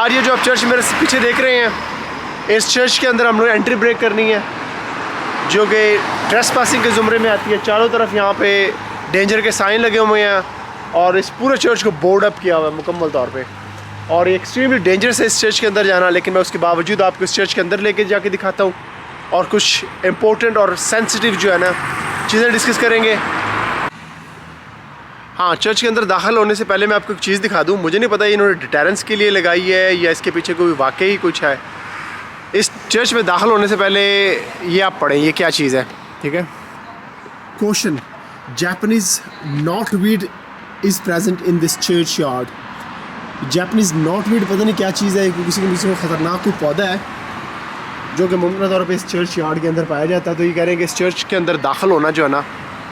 आज ये जो आप चर्च मेरे पीछे देख रहे हैं, इस चर्च के अंदर हम लोग एंट्री ब्रेक करनी है, जो कि ट्रेस पासिंग के ज़ुमरे में आती है। चारों तरफ यहाँ पे डेंजर के साइन लगे हुए हैं और इस पूरे चर्च को बोर्ड अप किया हुआ है मुकम्मल तौर पे। और ये एक्सट्रीमली डेंजरस है इस चर्च के अंदर जाना, लेकिन मैं उसके बावजूद आपको इस चर्च के अंदर लेके जाके दिखाता हूँ और कुछ इम्पोर्टेंट और सेंसिटिव जो है ना चीज़ें डिस्कस करेंगे। हाँ, चर्च के अंदर दाखिल होने से पहले मैं आपको एक चीज़ दिखा दूँ। मुझे नहीं पता इन्होंने डिटेरेंस के लिए लगाई है या इसके पीछे कोई वाकई कुछ है। इस चर्च में दाखिल होने से पहले ये आप पढ़ें, ये क्या चीज़ है, ठीक है। Question, Japanese knotweed is present in this church yard. Japanese knotweed पता नहीं क्या चीज़ है, किसी के पीछे ख़तरनाक कोई पौधा है जो कि मुमकिन तौर पे इस चर्च यार्ड के अंदर पाया जाता है। तो ये कह रहे हैं कि इस चर्च के अंदर दाखिल होना जो है ना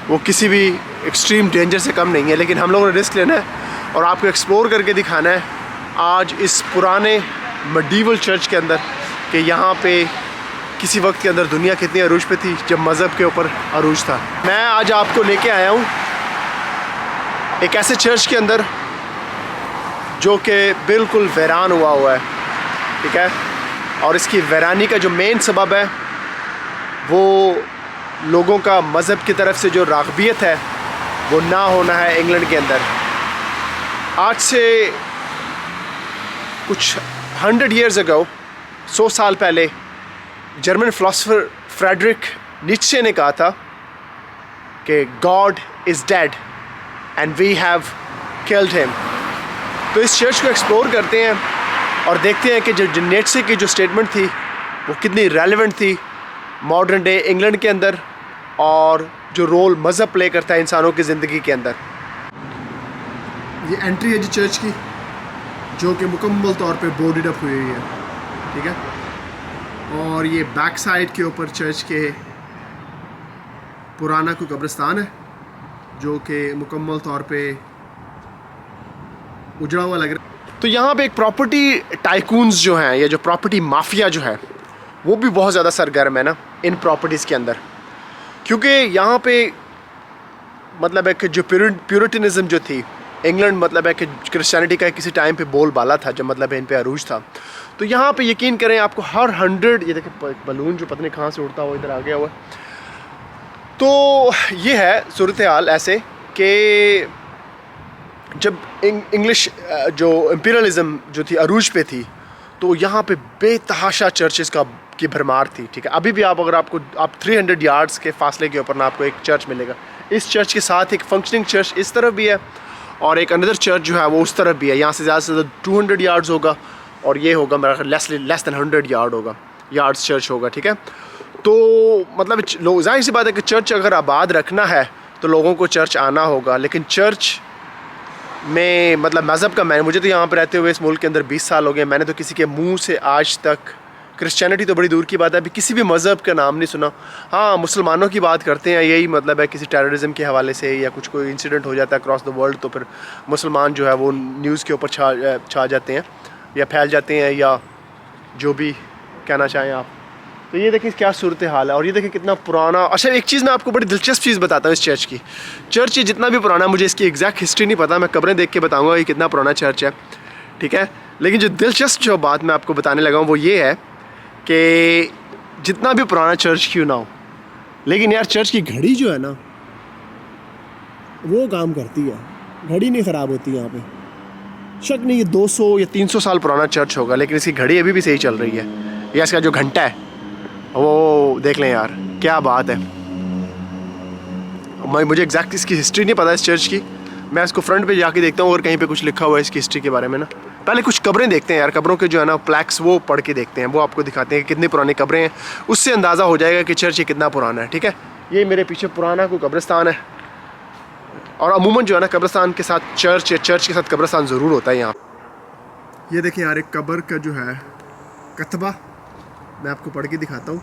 वो किसी भी एक्सट्रीम डेंजर से कम नहीं है, लेकिन हम लोगों ने रिस्क लेना है और आपको एक्सप्लोर करके दिखाना है आज इस पुराने मेडिवल चर्च के अंदर कि यहाँ पे किसी वक्त के अंदर दुनिया कितनी अरूज पे थी जब मज़हब के ऊपर अरूज था। मैं आज आपको लेके आया हूँ एक ऐसे चर्च के अंदर जो कि बिल्कुल वीरान हुआ है, ठीक है। और इसकी वीरानी का जो मेन सबब है वो लोगों का मज़हब की तरफ से जो राग़बियत है वो ना होना है इंग्लैंड के अंदर। आज से कुछ 100 years ago, 100 साल पहले जर्मन फ़िलासफ़र फ्रेडरिक नीत्शे ने कहा था कि God is dead and we have killed him. तो इस चर्च को एक्सप्लोर करते हैं और देखते हैं कि जो नीत्शे की जो स्टेटमेंट थी वो कितनी रेलेवेंट थी मॉडर्न डे इंग्लैंड के अंदर और जो रोल मज़हब प्ले करता है इंसानों की ज़िंदगी के अंदर। ये एंट्री है जी चर्च की, जो कि मुकम्मल तौर पे बोर्डेड अप हुई है, ठीक है। और ये बैक साइड के ऊपर चर्च के पुराना कोई कब्रिस्तान है जो कि मुकम्मल तौर पे उजड़ा हुआ लग रहा है। तो यहाँ पे एक प्रॉपर्टी टाइकून्स जो हैं, ये जो प्रॉपर्टी माफिया जो है वो भी बहुत ज़्यादा सरगर्म है ना इन प्रॉपर्टीज़ के अंदर, क्योंकि यहाँ पे मतलब है कि जो प्यूरिटनिज़म जो थी इंग्लैंड, मतलब है कि क्रिश्चियनिटी का किसी टाइम पे बोलबाला था जब मतलब इन पे अरूज था। तो यहाँ पे यकीन करें आपको हर 100, ये देखें बलून जो पता नहीं कहाँ से उड़ता हुआ इधर आ गया हुआ। तो ये है सूरत हाल ऐसे कि जब इंग्लिश जो इम्पीरियलिज़म जो थी अरूज पे थी तो यहाँ पे बेतहाशा चर्चेज़ की भरमार थी, ठीक है। अभी भी आप आप 300 yards के फासले के ऊपर ना आपको एक चर्च मिलेगा। इस चर्च के साथ एक फंक्शनिंग चर्च इस तरफ भी है और एक अनदर चर्च जो है वो उस तरफ भी है। यहाँ से ज़्यादा से ज़्यादा 200 yards होगा और ये होगा मेरा लेस दैन 100 yards चर्च होगा, ठीक है। तो मतलब लोग, जाहिर सी बात है कि चर्च अगर आबाद रखना है तो लोगों को चर्च आना होगा, लेकिन चर्च में मतलब मज़हब का मुझे तो यहाँ पर रहते हुए इस मुल्क के अंदर 20 साल हो गए, मैंने तो किसी के मुंह से आज तक क्रिश्चियनिटी तो बड़ी दूर की बात है अभी किसी भी मज़हब का नाम नहीं सुना। हाँ, मुसलमानों की बात करते हैं, यही मतलब है किसी टेररिज्म के हवाले से या कुछ कोई इंसिडेंट हो जाता है अक्रॉस द वर्ल्ड तो फिर मुसलमान जो है वो न्यूज़ के ऊपर छा जाते हैं या फैल जाते हैं या जो भी कहना चाहें आप। तो ये देखिए क्या सूरत हाल है और ये देखिए कितना पुराना। अच्छा, एक चीज़ मैं आपको बड़ी दिलचस्प चीज़ बताता हूँ इस चर्च की। चर्च ये जितना भी पुराना, मुझे इसकी एग्जैक्ट हिस्ट्री नहीं पता, मैं कब्रें देख के बताऊँगा ये कितना पुराना चर्च है, ठीक है। लेकिन जो दिलचस्प जो बात मैं आपको बताने लगा हूँ वो ये है कि जितना भी पुराना चर्च क्यों ना हो, लेकिन यार चर्च की घड़ी जो है ना वो काम करती है, घड़ी नहीं ख़राब होती यहाँ पे। शक नहीं, ये 200 या 300 साल पुराना चर्च होगा लेकिन इसकी घड़ी अभी भी सही चल रही है। या इसका जो घंटा है वो देख लें यार, क्या बात है। मुझे एग्जैक्ट इसकी हिस्ट्री नहीं पता इस चर्च की, मैं इसको फ्रंट पे जाके देखता हूँ और कहीं पे कुछ लिखा हुआ है इसकी हिस्ट्री के बारे में ना। पहले कुछ कब्रें देखते हैं यार, कब्रों के जो है ना प्लैक्स वो पढ़ के देखते हैं, वो आपको दिखाते हैं कि कितनी पुरानी कब्रें हैं, उससे अंदाज़ा हो जाएगा कि चर्च ये कितना पुराना है, ठीक है। ये मेरे पीछे पुराना कोई कब्रिस्तान है और अमूमन जो है ना कब्रिस्तान के साथ चर्च या चर्च के साथ कब्रिस्तान ज़रूर होता है यहाँ। ये देखिए यार एक कब्र का जो है कतबा मैं आपको पढ़ के दिखाता हूँ।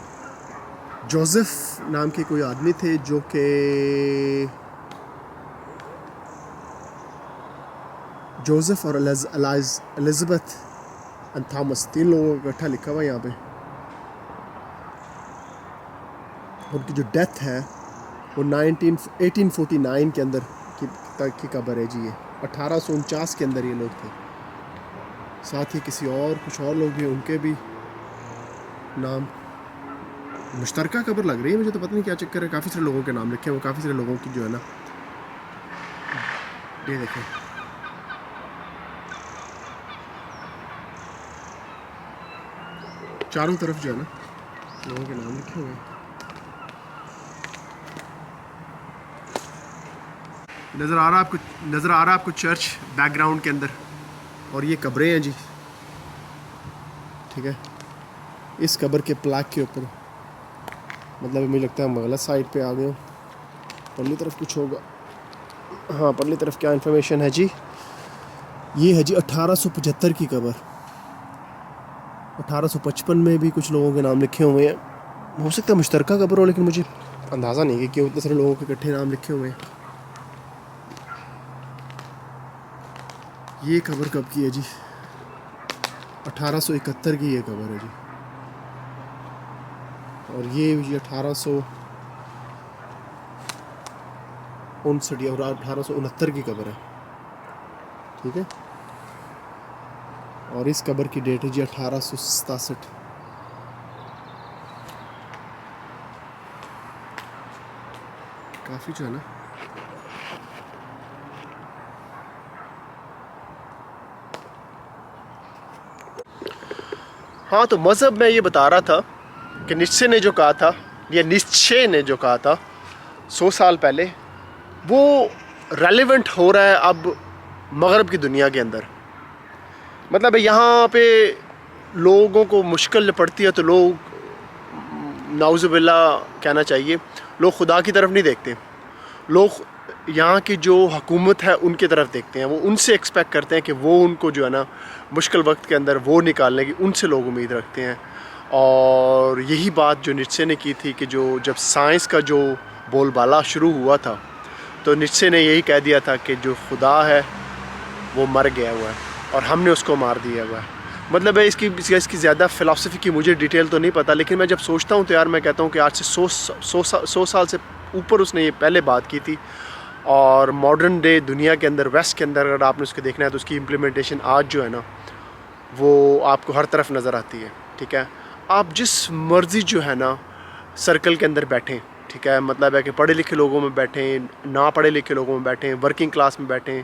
जोसेफ नाम के कोई आदमी थे जो कि जोसेफ और एलिज़ाबेथ एंड थॉमस, 3 लोगों का इकट्ठा लिखा हुआ है यहाँ पे। उनकी जो डेथ है वो 1849 के अंदर की कब्र है जी। ये 1849 के अंदर ये लोग थे। साथ ही किसी और कुछ और लोग भी हैं, उनके भी नाम। मुश्तरका कब्र लग रही है मुझे, तो पता नहीं क्या चक्कर है। काफ़ी सारे लोगों के नाम लिखे हैं, वो काफ़ी सारे लोगों की जो है ना, ये देखें, चारों तरफ जो है ना लोगों के नाम लिखे हुए हैं। नज़र आ रहा है आपको चर्च बैकग्राउंड के अंदर, और ये कब्रें हैं जी, ठीक है। इस कब्र के प्लाक के ऊपर, मतलब मुझे लगता है हम गलत साइड पे आ गए हैं। परली तरफ कुछ होगा, हाँ परली तरफ क्या इन्फॉर्मेशन है जी, ये है जी 1875 की कब्र। 1855 में भी कुछ लोगों के नाम लिखे हुए हैं। हो सकता है मुश्तरका कब्र हो, लेकिन मुझे अंदाज़ा नहीं है कि उतने सारे लोगों के इकट्ठे नाम लिखे हुए हैं। ये कब्र कब की है जी? 1871 की ये कब्र है जी, और ये 1859 या 1869 की कब्र है, ठीक है। और इस कब्र की डेट है जी 1867। काफ़ी जो है ना, हाँ तो मज़हब में ये बता रहा था कि निश्चय ने जो कहा था, या निश्चय ने जो कहा था 100 साल पहले, वो रेलेवेंट हो रहा है अब मगरब की दुनिया के अंदर। मतलब यहाँ पे लोगों को मुश्किल पड़ती है तो लोग, नाउज़ुबिल्ला कहना चाहिए, लोग खुदा की तरफ नहीं देखते, लोग यहाँ की जो हुकूमत है उनकी तरफ देखते हैं। वो उनसे एक्सपेक्ट करते हैं कि वो उनको जो है ना मुश्किल वक्त के अंदर वो निकालने की उनसे लोग उम्मीद रखते हैं। और यही बात जो नीत्शे ने की थी कि जो जब साइंस का जो बोलबाला शुरू हुआ था, तो नीत्शे ने यही कह दिया था कि जो खुदा है वो मर गया हुआ है और हमने उसको मार दिया हुआ है। मतलब है इसकी ज़्यादा फ़िलासफ़ी की मुझे डिटेल तो नहीं पता, लेकिन मैं जब सोचता हूँ तो यार मैं कहता हूँ कि आज से 100 साल से ऊपर उसने ये पहले बात की थी। और मॉडर्न डे दुनिया के अंदर, वेस्ट के अंदर अगर आपने उसको देखना है तो उसकी इम्प्लीमेंटेशन आज जो है ना वो आपको हर तरफ नज़र आती है, ठीक है। आप जिस मर्ज़ी जो है ना सर्कल के अंदर बैठें, ठीक है, मतलब है कि पढ़े लिखे लोगों में बैठें, ना पढ़े लिखे लोगों में बैठें, वर्किंग क्लास में बैठें,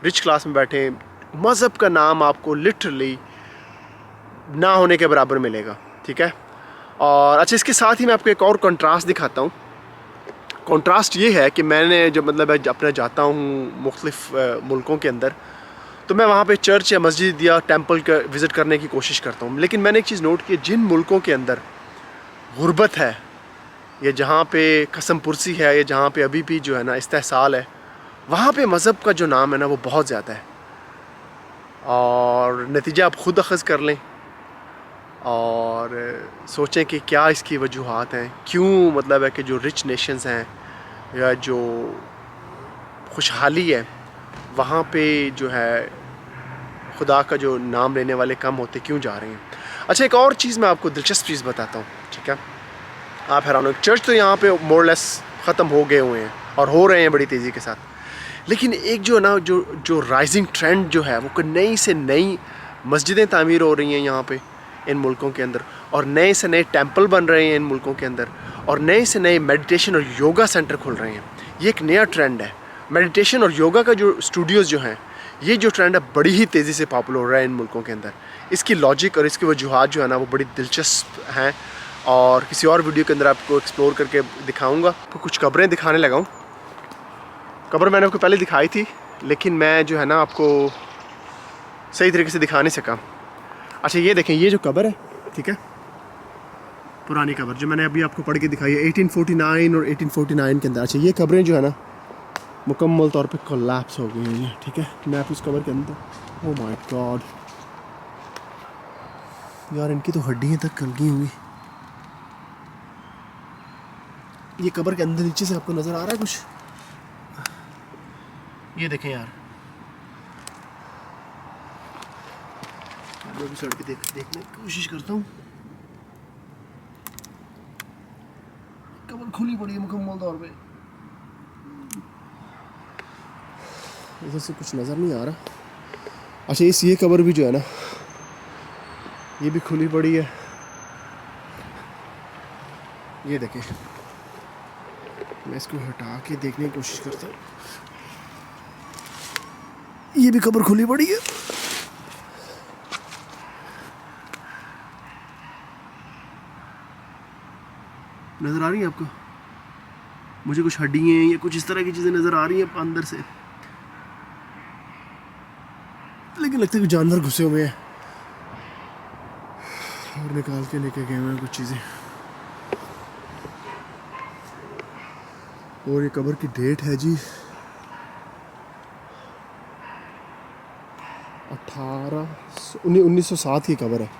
रिच क्लास में बैठें, मज़हब का नाम आपको लिटरली ना होने के बराबर मिलेगा, ठीक है। और अच्छा, इसके साथ ही मैं आपको एक और कंट्रास्ट दिखाता हूँ। कंट्रास्ट ये है कि मैंने जब मतलब अपना जाता हूँ मुख्तलिफ़ मुल्कों के अंदर, तो मैं वहाँ पे चर्च या मस्जिद या टेंपल का विज़िट करने की कोशिश करता हूँ। लेकिन मैंने एक चीज़ नोट की, जिन मुल्कों के अंदर गुर्बत है, या जहाँ पे कसम पुरसी है, या जहाँ पे अभी भी जो है ना इस्तेहसाल है, वहाँ पे मज़हब का जो नाम है ना वो बहुत ज़्यादा है। और नतीजा आप ख़ुद अख़ज़ कर लें और सोचें कि क्या इसकी वजूहात हैं, क्यों मतलब है कि जो रिच नेशंस हैं या जो खुशहाली है वहाँ पे जो है खुदा का जो नाम लेने वाले कम होते क्यों जा रहे हैं। अच्छा, एक और चीज़ मैं आपको दिलचस्प चीज़ बताता हूँ, ठीक है। आप हैरान हो, चर्च तो यहाँ पे मोर लेस ख़त्म हो गए हुए हैं और हो रहे हैं बड़ी तेज़ी के साथ, लेकिन एक जो ना जो राइजिंग ट्रेंड जो है वो नई से नई मस्जिदें तामीर हो रही हैं यहाँ पे इन मुल्कों के अंदर, और नए से नए टेंपल बन रहे हैं इन मुल्कों के अंदर, और नए से नए मेडिटेशन और योगा सेंटर खुल रहे हैं। ये एक नया ट्रेंड है। मेडिटेशन और योगा का जो स्टूडियोज़ जो हैं, ये जो ट्रेंड है बड़ी ही तेज़ी से पॉपुलर हो रहा है इन मुल्कों के अंदर। इसकी लॉजिक और इसकी वजूहात जो है ना वो बड़ी दिलचस्प हैं, और किसी और वीडियो के अंदर आपको एक्सप्लोर करके दिखाऊँगा। आपको कुछ कब्रें दिखाने लगा हूँ। कब्र मैंने आपको पहले दिखाई थी, लेकिन मैं जो है ना आपको सही तरीके से दिखा नहीं सका। अच्छा, ये देखें, ये जो कब्र है, ठीक है, पुरानी कब्र जो मैंने अभी आपको पढ़ के दिखाई है 1849 और 1849 के अंदर। अच्छा, ये कब्रें जो है ना मुकम्मल तौर पे कोलैप्स हो गई हैं, ठीक है। मैं आप उस कब्र के अंदर, ओह माय गॉड यार, इनकी तो हड्डियाँ तक कल गई हुई। ये कब्र के अंदर नीचे से आपको नज़र आ रहा है कुछ, ये देखें यार, मैं भी सड़क देखने की कोशिश करता हूँ। कब्र खुली पड़ी है मुकम्मल तौर पे, इधर से कुछ नज़र नहीं आ रहा। अच्छा, ये कब्र भी जो है ना ये भी खुली पड़ी है। ये देखें, मैं इसको हटा के देखने की कोशिश करता हूँ। ये भी कब्र खुली पड़ी है। नजर आ रही है आपको? मुझे कुछ हड्डियाँ या कुछ इस तरह की चीजें नजर आ रही हैं अंदर से, लेकिन लगता है कि जानवर घुसे हुए हैं और निकाल के लेके गए हुए हैं कुछ चीजें। और ये कब्र की डेट है जी 1907 की कब्र है।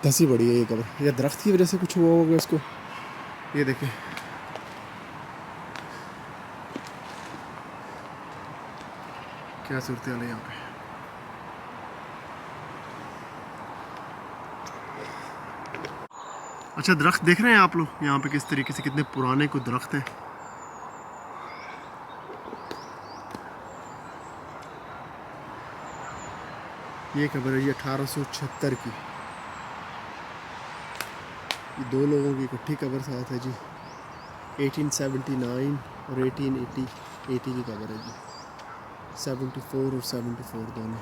धसी बड़ी है ये कब्र, या दरख्त की वजह से कुछ हुआ होगा इसको। ये देखें, क्या सूरत हाल है यहाँ पे। अच्छा, दरख्त देख रहे हैं आप लोग यहाँ पे किस तरीके से, कितने पुराने कोई दरख्त हैं। ये कब्र है जी 1876 की। ये दो लोगों की इकट्ठी कब्र साथ है जी। 1879 और 1880 की कब्र है जी। 74 और 74 दोनों।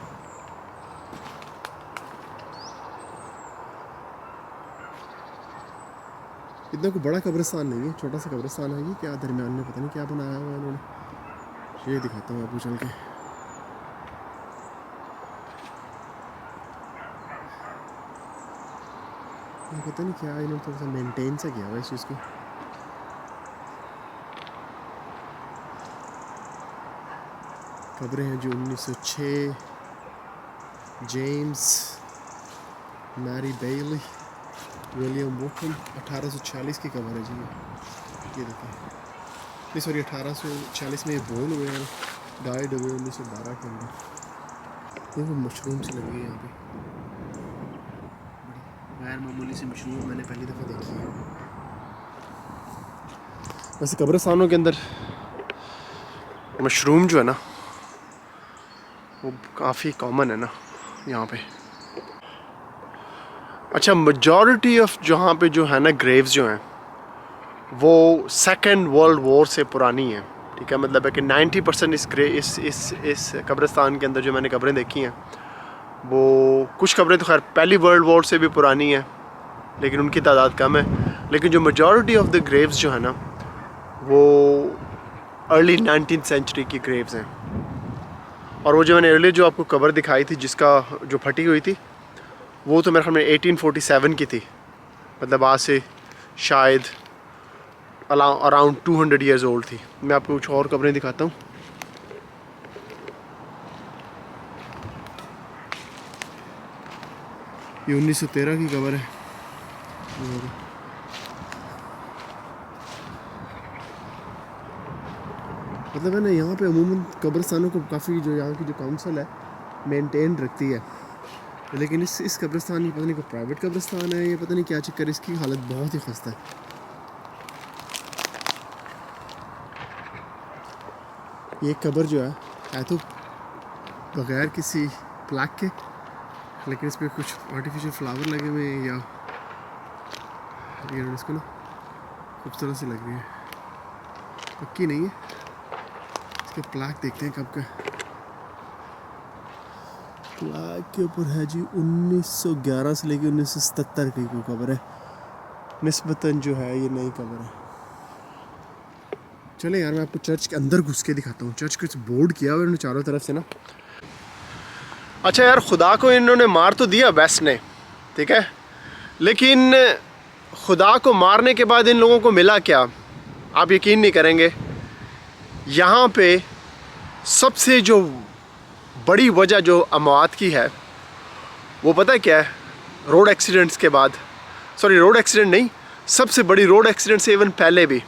इतना कोई बड़ा कब्रिस्तान नहीं है, छोटा सा कब्रिस्तान है। ये क्या दरमियान में पता नहीं क्या बनाया हुआ है इन्होंने। ये दिखाता हूँ आपको चल के। पता नहीं क्या इन्होंने थोड़ा सा मेंटेन सा किया हुआ इस चीज़ को। खबरें हैं जो 1906, जेम्स मैरी बेली, विलियम वोकन। 1846 की कब्र है जी। ये देखिए, नहीं सॉरी 1846 में ये बोर्न हुए हैं, डाइड हुए 1912 के अंदर। ये मशरूम से लगी है यहाँ पे, गैर मामूली सी मशरूम मैंने पहली दफ़ा देखी है। वैसे कब्रिस्तानों के अंदर मशरूम जो है ना वो काफ़ी कॉमन है ना यहाँ पे। अच्छा, मेजॉरिटी ऑफ जहाँ पे जो है ना ग्रेव्स जो हैं वो सेकेंड वर्ल्ड वॉर से पुरानी हैं। ठीक है, मतलब है कि 90% इस कब्रिस्तान के अंदर जो मैंने कब्रें देखी हैं वो, कुछ कब्रें तो खैर पहली वर्ल्ड वॉर से भी पुरानी हैं लेकिन उनकी तादाद कम है। लेकिन जो मेजॉरिटी ऑफ द ग्रेव्स जो है ना वो अर्ली 19th सेंचुरी की ग्रेव्स हैं। और वो जो मैंने अर्ली जो आपको कब्र दिखाई थी जिसका जो फटी हुई थी वो तो मेरे ख्याल में 1847 की थी। मतलब आज से शायद अराउंड 200 ईयर्स ओल्ड थी। मैं आपको कुछ और कब्रें दिखाता हूँ। ये 1913 की कब्र है। मतलब है ना, यहाँ पे अमूमन कब्रिस्तानों को काफ़ी जो यहाँ की जो काउंसिल है मेंटेन रखती है। लेकिन इस कब्रिस्तान की पता नहीं कोई प्राइवेट कब्रिस्तान है, ये पता नहीं क्या चक्कर, इसकी हालत बहुत ही खस्ता है। ये कब्र जो है तो बगैर किसी प्लाक के, लेकिन इस पर कुछ आर्टिफिशियल फ्लावर लगे हुए हैं या इसको ना खूबसूरत सी लग रही है। पक्की नहीं है, इसके प्लाक देखते हैं कब का। प्लाक के ऊपर है जी 1911 से लेकर 1977 की कोई कब्र है। निस्बतन जो है ये नई कब्र है। चले यार, मैं आपको चर्च के अंदर घुस के दिखाता हूँ। चर्च कुछ बोर्ड किया हुआ है चारों तरफ से ना। अच्छा यार, खुदा को इन्होंने मार तो दिया वेस्ट ने, ठीक है, लेकिन खुदा को मारने के बाद इन लोगों को मिला क्या, आप यकीन नहीं करेंगे। यहाँ पे सबसे जो बड़ी वजह जो अमवात की है वो पता है क्या है? रोड एक्सीडेंट्स के बाद, सॉरी रोड एक्सीडेंट नहीं, सबसे बड़ी रोड एक्सीडेंट से इवन पहले भी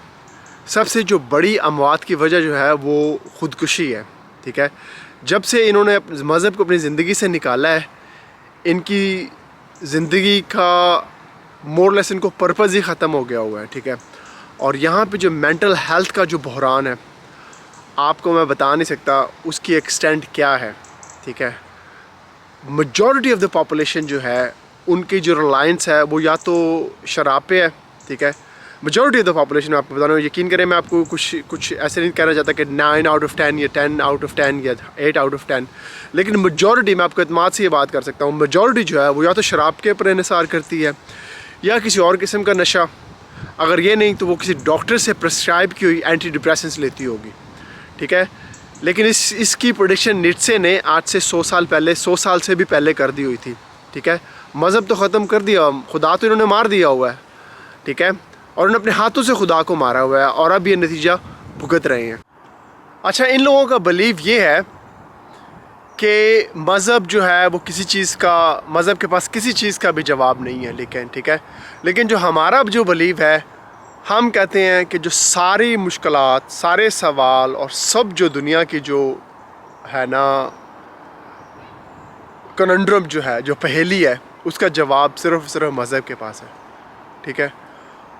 सबसे जो बड़ी अमवात की वजह जो है वो ख़ुदकुशी है। ठीक है, जब से इन्होंने मज़हब को अपनी ज़िंदगी से निकाला है, इनकी ज़िंदगी का मोरलेस इनको पर्पज़ ही ख़त्म हो गया हुआ है। ठीक है, और यहाँ पे जो मेंटल हेल्थ का जो बहरान है आपको मैं बता नहीं सकता उसकी एक्सटेंट क्या है। ठीक है, मेजॉरिटी ऑफ द पॉपुलेशन जो है उनकी जो रिलायंस है वो या तो शराब पे है, ठीक है। मेजॉरिटी ऑफ द पॉपुलेशन में आपको बता रहा हूँ, यकीन करें मैं आपको कुछ ऐसे नहीं कहना चाहता कि 9 आउट ऑफ 10 या 10 आउट ऑफ 10 या 8 आउट ऑफ 10, लेकिन मेजॉरिटी मैं आपको इत्मीनान से ये बात कर सकता हूँ, मेजॉरिटी जो है वो या तो शराब के ऊपर इन्हिसार करती है या किसी और किस्म का नशा, अगर ये नहीं तो वो किसी डॉक्टर से प्रिस्क्राइब की हुई एंटी डिप्रेसेंट्स लेती होगी, ठीक है। लेकिन इसकी प्रेडिक्शन नीट्शे ने आज से 100 साल पहले, 100 साल से भी पहले कर दी हुई थी, ठीक है। मज़हब तो ख़त्म कर दिया, खुदा तो इन्होंने मार दिया हुआ है, ठीक है, और उन्होंने अपने हाथों से खुदा को मारा हुआ है और अब ये नतीजा भुगत रहे हैं। अच्छा, इन लोगों का बिलीव ये है कि मज़हब जो है वो किसी चीज़ का, मज़हब के पास किसी चीज़ का भी जवाब नहीं है, लेकिन ठीक है, लेकिन जो हमारा जो बिलीव है, हम कहते हैं कि जो सारी मुश्किलात, सारे सवाल और सब जो दुनिया की जो है ना कनंड्रम जो है, जो पहेली है, उसका जवाब सिर्फ मज़हब के पास है, ठीक है।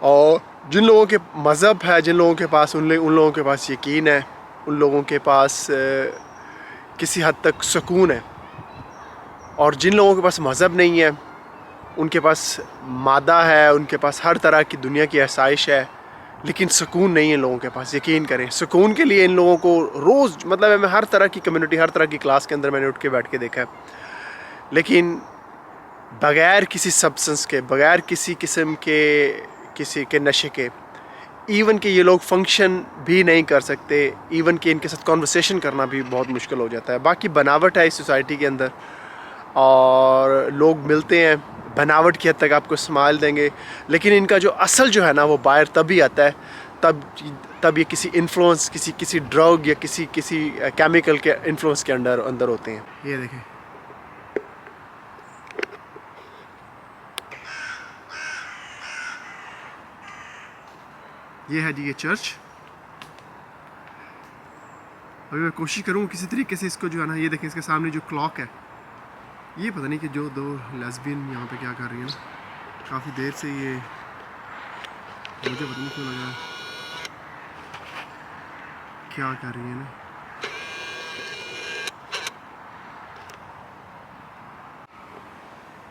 और जिन लोगों के मज़हब है, जिन लोगों के पास उन लोगों के पास यकीन है, उन लोगों के पास किसी हद तक सुकून है, और जिन लोगों के पास मज़हब नहीं है उनके पास मादा है, उनके पास हर तरह की दुनिया की आसाइश है, लेकिन सुकून नहीं है इन लोगों के पास। यकीन करें, सुकून के लिए इन लोगों को रोज़, मतलब मैं हर तरह की कम्युनिटी, हर तरह की क्लास के अंदर मैंने उठ के बैठ के देखा है, लेकिन बग़ैर किसी सब्सटेंस के, बग़ैर किसी किस्म के नशे के, इवन कि ये लोग फंक्शन भी नहीं कर सकते, इवन कि इनके साथ कॉन्वर्सेशन करना भी बहुत मुश्किल हो जाता है। बाकी बनावट है इस सोसाइटी के अंदर, और लोग मिलते हैं, बनावट की हद तक आपको स्माइल देंगे, लेकिन इनका जो असल जो है ना वो बाहर तभी आता है तब ये किसी इन्फ्लुएंस, किसी ड्रग या किसी केमिकल के इन्फ्लुएंस के अंदर होते हैं। ये देखें, ये है जी ये चर्च। अभी मैं कोशिश करूँगा किसी तरीके से इसको जो है ना, ये देखें इसके सामने जो क्लॉक है, ये पता नहीं कि जो दो लेस्बियन यहाँ पे क्या कर रही है ना, काफ़ी देर से ये, मुझे पता नहीं क्यों लगा क्या कर रही है ना।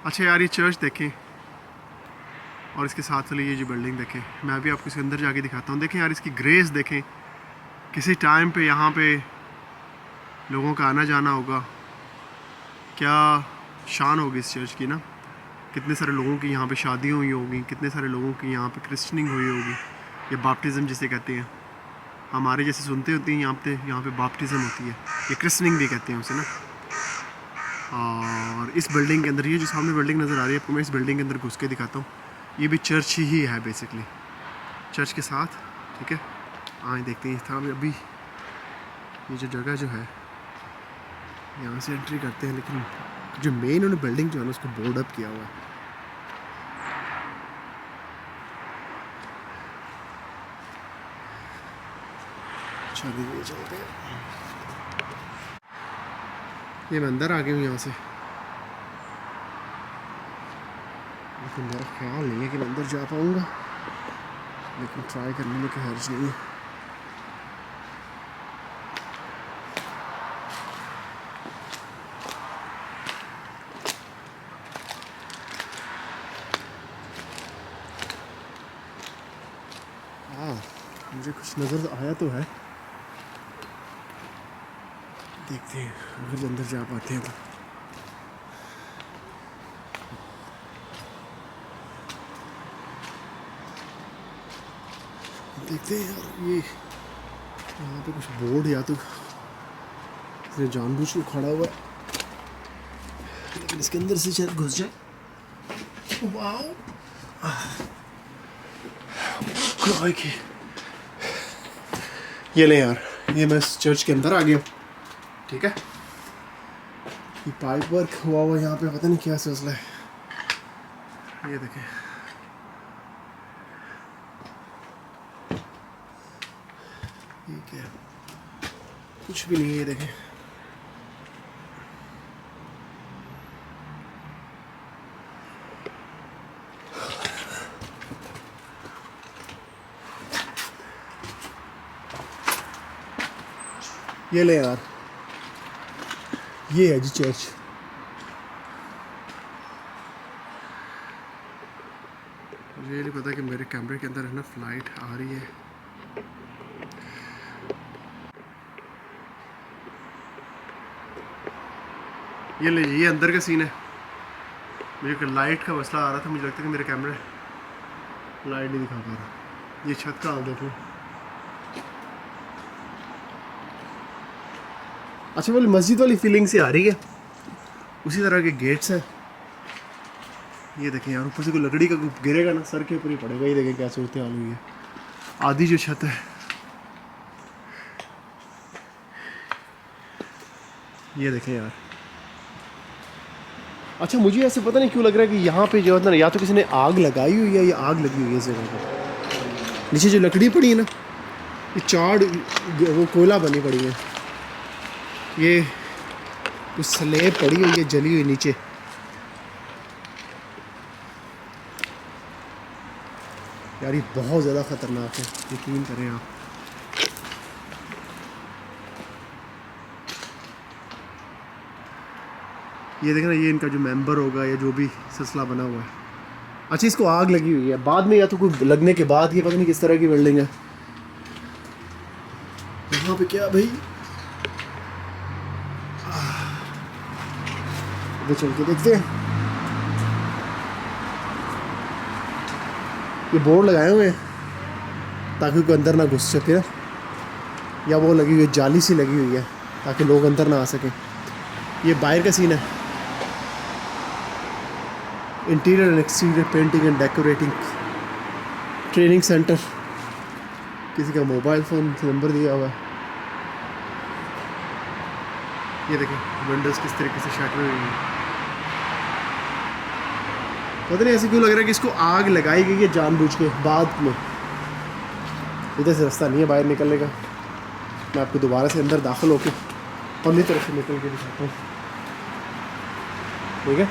अच्छा यार, ये चर्च देखें और इसके साथ वाली ये जो बिल्डिंग देखें, मैं भी आपको इसके अंदर जाके दिखाता हूँ। देखें यार, इसकी ग्रेस देखें, किसी टाइम पे यहाँ पे लोगों का आना जाना होगा, क्या शान होगी इस चर्च की ना। कितने सारे लोगों की यहाँ पे शादी हुई होगी, कितने सारे लोगों की यहाँ पे क्रिश्चनिंग हुई होगी, या बाप्टिज़म जिसे कहते हैं, हमारे जैसे सुनते होती हैं यहाँ पे बाप्टिज़म होती है, ये क्रिश्चनिंग भी कहते हैं उसे ना। और इस बिल्डिंग के अंदर, ये जो सामने बिल्डिंग नज़र आ रही है आपको, मैं इस बिल्डिंग के अंदर घुस के दिखाता हूँ। ये भी चर्च ही है बेसिकली, चर्च के साथ, ठीक है। आए देखते हैं था अभी ये जो जगह जो है, यहाँ से एंट्री करते हैं, लेकिन जो मेन उन्होंने बिल्डिंग जो है ना उसको बोर्ड अप किया हुआ है। चलिए चलते हैं, ये मैं अंदर आ गया हूँ यहाँ से, लेकिन मेरा ख्याल नहीं है कि मैं अंदर जा पाऊँगा, लेकिन ट्राई करने में कोई हर्ज नहीं है। मुझे कुछ नज़र आया तो है, देखते हैं अगर अंदर जा पाते हैं तो। देखते हैं यार, ये यहाँ पे कुछ बोर्ड या तो इसने जानबूझ के खड़ा हुआ है, लेकिन इसके अंदर से शायद घुस जाए। वाओ, ये ले यार, ये मैं चर्च के अंदर आ गया, ठीक है। ये पाइप वर्क हुआ हुआ यहाँ पे, पता नहीं क्या सिलसिला है। ये देखें, ये क्या, कुछ भी नहीं है, ये देखें। ये ले यार, ये है जी चर्च। मुझे ये नहीं पता कि मेरे कैमरे के अंदर है ना फ्लाइट आ रही है। ये ले, ये अंदर का सीन है। मुझे लाइट का मसला आ रहा था, मुझे लगता है कि मेरे कैमरे लाइट नहीं दिखा पा रहा। ये छत का हाल देख लो। अच्छा, वाली मस्जिद वाली फीलिंग से आ रही है। उसी तरह के गेट्स हैं। ये देखें यार, ऊपर से कोई लकड़ी का गिरेगा ना सर के ऊपर ही पड़ेगा। ये देखें क्या सूरत हाल हुई है। आधी जो छत है, ये देखें यार। अच्छा, मुझे ऐसे पता नहीं क्यों लग रहा है कि यहाँ पे जो है ना, या तो किसी ने आग लगाई हुई है या आग लगी हुई है इस जगह पर। नीचे जो लकड़ी पड़ी है ना, ये चाड़ वो कोयला बनी पड़ी है। ये कुछ स्लेब पड़ी हुई है जली हुई नीचे। यार ये बहुत ज़्यादा ख़तरनाक है, यकीन करें आप। ये देखना, ये इनका जो मेंबर होगा या जो भी सिलसिला बना हुआ है। अच्छा, इसको आग लगी हुई है बाद में, या तो कोई लगने के बाद। ये पता नहीं किस तरह की बिल्डिंग है। यहाँ पे क्या भाई, इधर चल के देखते हैं। ये बोर्ड लगाए हुए हैं ताकि कोई अंदर ना घुस सके ना, या वो लगी हुई जाली सी लगी हुई है ताकि लोग अंदर ना आ सकें। ये बाहर का सीन है। Interior and exterior painting and decorating training centre. किसी का मोबाइल फ़ोन नंबर दिया हुआ है। ये देखें विंडोज़ किस तरीके से शटर हुई है। पता नहीं ऐसे क्यों लग रहा है कि इसको आग लगाई गई है जानबूझ के बाद में। इधर से रास्ता नहीं है बाहर निकलने का। मैं आपको दोबारा से अंदर दाखिल होकर पल्ली तरफ से निकल के दिखाता हूँ, ठीक है।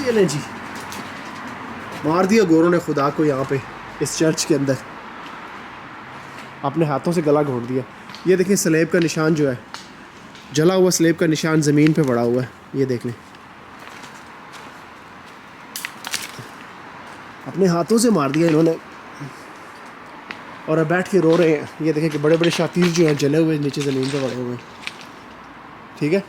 ये ले जी, मार दिया गोरों ने खुदा को यहाँ पे इस चर्च के अंदर, अपने हाथों से गला घोट दिया। ये देखें स्लेब का निशान जो है, जला हुआ स्लेब का निशान ज़मीन पे पड़ा हुआ है। ये देख लें, अपने हाथों से मार दिया इन्होंने और अब बैठ के रो रहे हैं। ये देखें कि बड़े बड़े शातीर जो हैं जले हुए नीचे ज़मीन पे पड़े हुए हैं, ठीक है।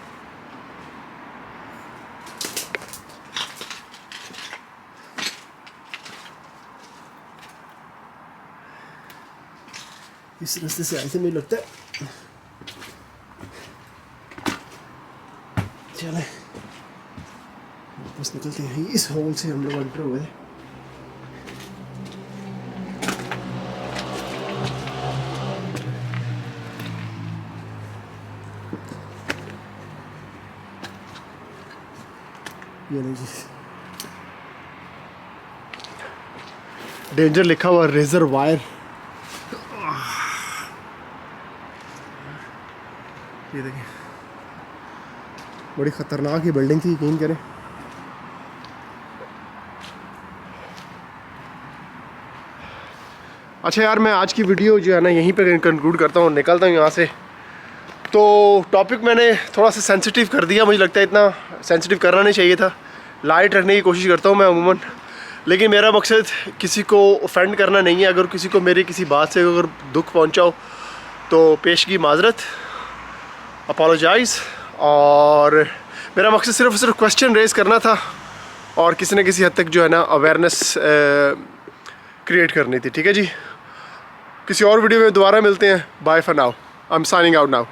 इस रास्ते से ऐसे मुझे लगता है। चले वापस निकलते हैं। इस होल से हम लोग एंटर हुए थे। ये नहीं जी, डेंजर लिखा हुआ, रेजर वायर। ये देखिए बड़ी ख़तरनाक ही बिल्डिंग थी, यकीन करें। अच्छा यार, मैं आज की वीडियो जो है ना यहीं पे कंक्लूड करता हूँ, निकलता हूँ यहाँ से। तो टॉपिक मैंने थोड़ा सा सेंसिटिव कर दिया, मुझे लगता है इतना सेंसिटिव करना नहीं चाहिए था। लाइट रखने की कोशिश करता हूँ मैं अमूमन, लेकिन मेरा मकसद किसी को ऑफेंड करना नहीं है। अगर किसी को मेरी किसी बात से अगर दुख पहुँचा हो तो पेशगी माजरत, अपोलोजाइज़। और मेरा मकसद सिर्फ क्वेश्चन रेज़ करना था और किसी न किसी हद तक जो है ना अवेयरनेस क्रिएट करनी थी, ठीक है जी। किसी और वीडियो में दोबारा मिलते हैं। Bye for now, I am signing out now.